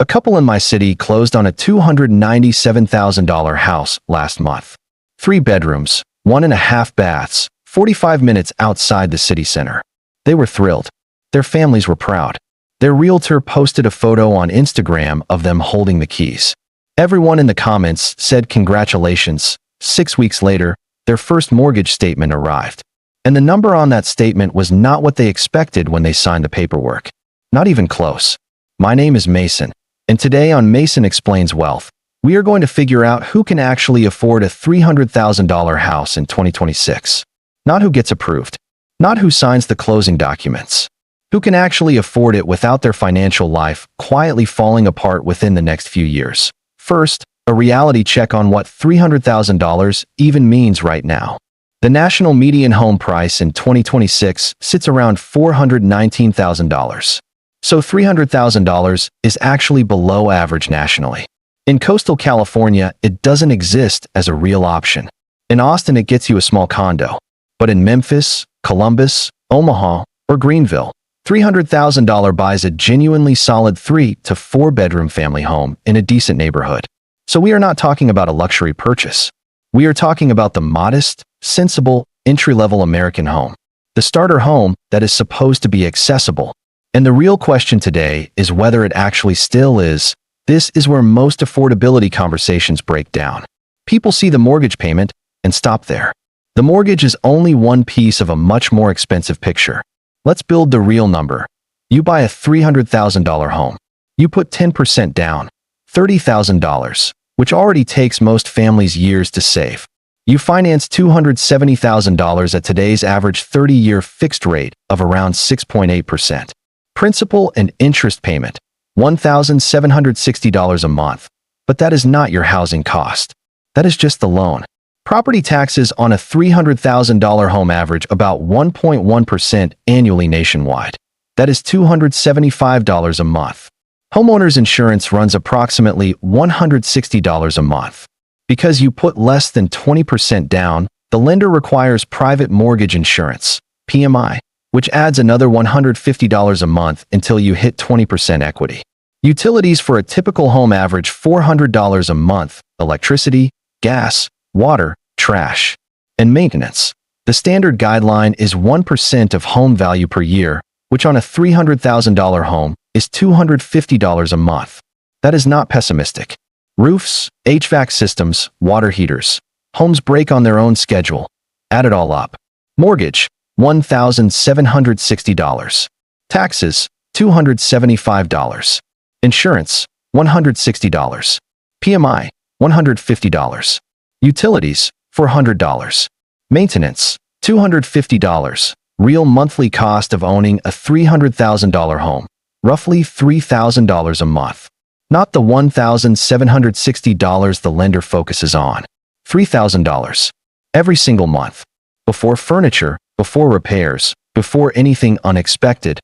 A couple in my city closed on a $297,000 house last month. 3 bedrooms, 1.5 baths, 45 minutes outside the city center. They were thrilled. Their families were proud. Their realtor posted a photo on Instagram of them holding the keys. Everyone in the comments said congratulations. 6 weeks later, their first mortgage statement arrived. And the number on that statement was not what they expected when they signed the paperwork. Not even close. My name is Mason, and today on Mason Explains Wealth, we are going to figure out who can actually afford a $300,000 house in 2026. Not who gets approved. Not who signs the closing documents. Who can actually afford it without their financial life quietly falling apart within the next few years. First, a reality check on what $300,000 even means right now. The national median home price in 2026 sits around $419,000. So $300,000 is actually below average nationally. In coastal California, it doesn't exist as a real option. In Austin, it gets you a small condo. But in Memphis, Columbus, Omaha, or Greenville, $300,000 buys a genuinely solid 3 to 4 bedroom family home in a decent neighborhood. So we are not talking about a luxury purchase. We are talking about the modest, sensible, entry-level American home. The starter home that is supposed to be accessible. And the real question today is whether it actually still is. This is where most affordability conversations break down. People see the mortgage payment and stop there. The mortgage is only one piece of a much more expensive picture. Let's build the real number. You buy a $300,000 home. You put 10% down, $30,000, which already takes most families years to save. You finance $270,000 at today's average 30-year fixed rate of around 6.8%. Principal and interest payment, $1,760 a month. But that is not your housing cost. That is just the loan. Property taxes on a $300,000 home average about 1.1% annually nationwide. That is $275 a month. Homeowners insurance runs approximately $160 a month. Because you put less than 20% down, the lender requires private mortgage insurance, PMI, which adds another $150 a month until you hit 20% equity. Utilities for a typical home average $400 a month, electricity, gas, water, trash, and maintenance. The standard guideline is 1% of home value per year, which on a $300,000 home is $250 a month. That is not pessimistic. Roofs, HVAC systems, water heaters. Homes break on their own schedule. Add it all up. Mortgage, $1,760. Taxes, $275. Insurance, $160. PMI, $150. Utilities, $400. Maintenance, $250. Real monthly cost of owning a $300,000 home, roughly $3,000 a month. Not the $1,760 the lender focuses on. $3,000 every single month. Before furniture, before repairs, before anything unexpected.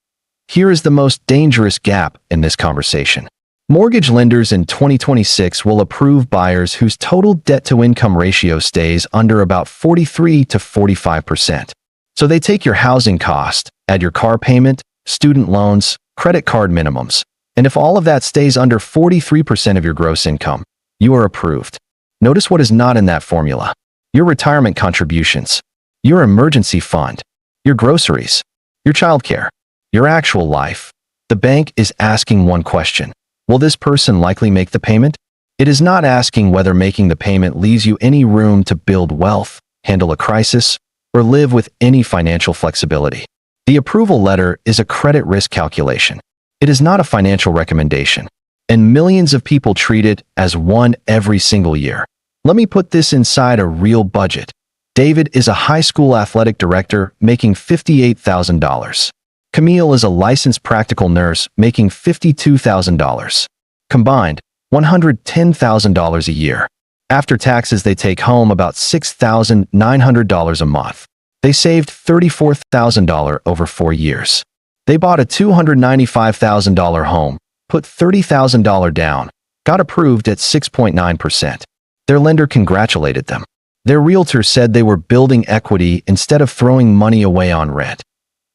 Here is the most dangerous gap in this conversation. Mortgage lenders in 2026 will approve buyers whose total debt-to-income ratio stays under about 43 to 45%. So they take your housing cost, add your car payment, student loans, credit card minimums, and if all of that stays under 43% of your gross income, you are approved. Notice what is not in that formula. Your retirement contributions, your emergency fund, your groceries, your childcare, your actual life. The bank is asking one question. Will this person likely make the payment? It is not asking whether making the payment leaves you any room to build wealth, handle a crisis, or live with any financial flexibility. The approval letter is a credit risk calculation. It is not a financial recommendation, and millions of people treat it as one every single year. Let me put this inside a real budget. David is a high school athletic director making $58,000. Camille is a licensed practical nurse making $52,000. Combined, $110,000 a year. After taxes, they take home about $6,900 a month. They saved $34,000 over 4 years. They bought a $295,000 home, put $30,000 down, got approved at 6.9%. Their lender congratulated them. Their realtor said they were building equity instead of throwing money away on rent.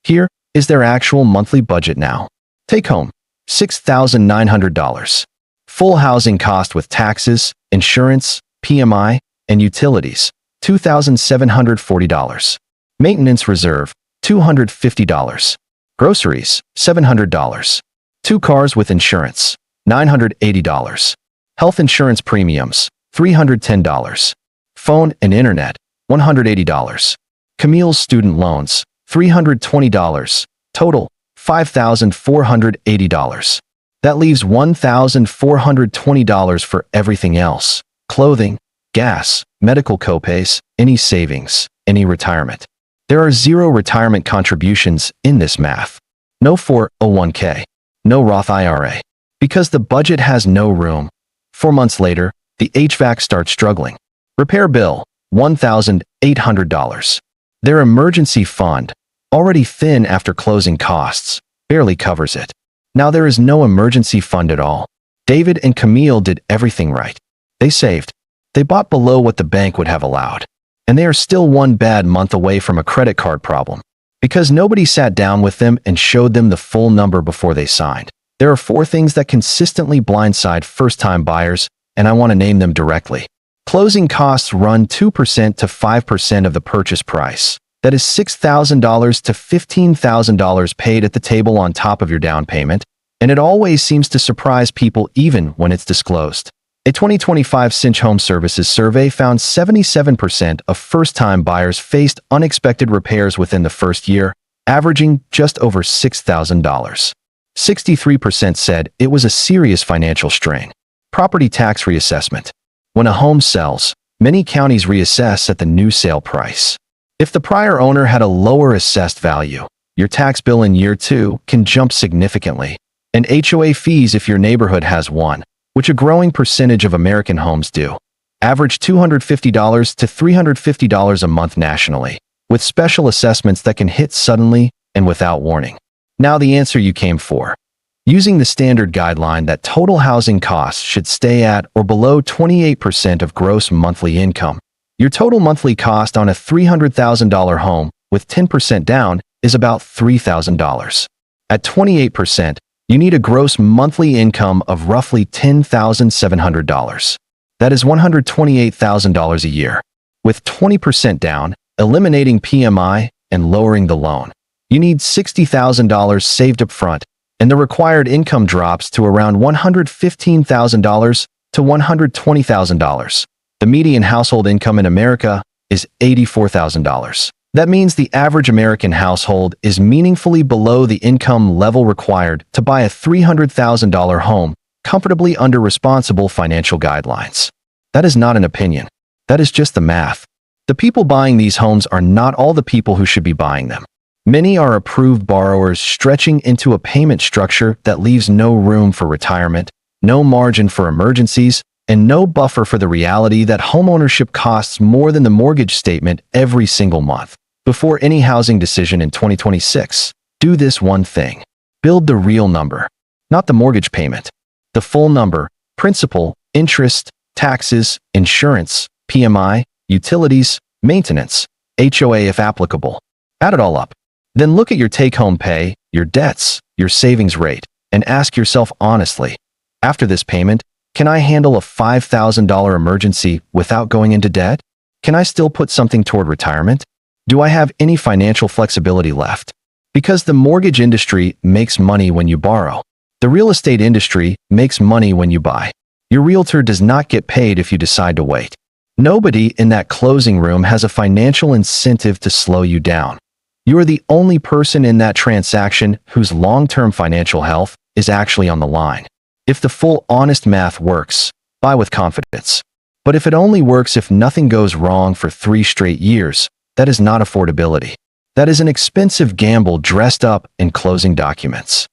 Here is their actual monthly budget now. Take home, $6,900. Full housing cost with taxes, insurance, PMI, and utilities, $2,740. Maintenance reserve, $250. Groceries, $700. 2 cars with insurance, $980. Health insurance premiums, $310. Phone and internet, $180. Camille's student loans, $320. Total, $5,480. That leaves $1,420 for everything else: clothing, gas, medical copays, any savings, any retirement. There are 0 retirement contributions in this math. No 401k, no Roth IRA. Because the budget has no room. 4 months later, the HVAC starts struggling. Repair bill, $1,800. Their emergency fund, already thin after closing costs, barely covers it. Now there is no emergency fund at all. David and Camille did everything right. They saved. They bought below what the bank would have allowed. And they are still 1 bad month away from a credit card problem. Because nobody sat down with them and showed them the full number before they signed. There are 4 things that consistently blindside first-time buyers, and I want to name them directly. Closing costs run 2% to 5% of the purchase price. That is $6,000 to $15,000 paid at the table on top of your down payment, and it always seems to surprise people even when it's disclosed. A 2025 Cinch Home Services survey found 77% of first-time buyers faced unexpected repairs within the first year, averaging just over $6,000. 63% said it was a serious financial strain. Property tax reassessment. When a home sells, many counties reassess at the new sale price. If the prior owner had a lower assessed value, your tax bill in year 2 can jump significantly. And HOA fees if your neighborhood has one, which a growing percentage of American homes do, average $250 to $350 a month nationally, with special assessments that can hit suddenly and without warning. Now the answer you came for. Using the standard guideline that total housing costs should stay at or below 28% of gross monthly income, your total monthly cost on a $300,000 home with 10% down is about $3,000. At 28%, you need a gross monthly income of roughly $10,700. That is $128,000 a year. With 20% down, eliminating PMI, and lowering the loan, you need $60,000 saved up front, and the required income drops to around $115,000 to $120,000. The median household income in America is $84,000. That means the average American household is meaningfully below the income level required to buy a $300,000 home, comfortably under responsible financial guidelines. That is not an opinion. That is just the math. The people buying these homes are not all the people who should be buying them. Many are approved borrowers stretching into a payment structure that leaves no room for retirement, no margin for emergencies, and no buffer for the reality that homeownership costs more than the mortgage statement every single month. Before any housing decision in 2026, do this one thing. Build the real number, not the mortgage payment. The full number, principal, interest, taxes, insurance, PMI, utilities, maintenance, HOA if applicable. Add it all up. Then look at your take-home pay, your debts, your savings rate, and ask yourself honestly, after this payment, can I handle a $5,000 emergency without going into debt? Can I still put something toward retirement? Do I have any financial flexibility left? Because the mortgage industry makes money when you borrow. The real estate industry makes money when you buy. Your realtor does not get paid if you decide to wait. Nobody in that closing room has a financial incentive to slow you down. You are the only person in that transaction whose long-term financial health is actually on the line. If the full honest math works, buy with confidence. But if it only works if nothing goes wrong for 3 straight years, that is not affordability. That is an expensive gamble dressed up in closing documents.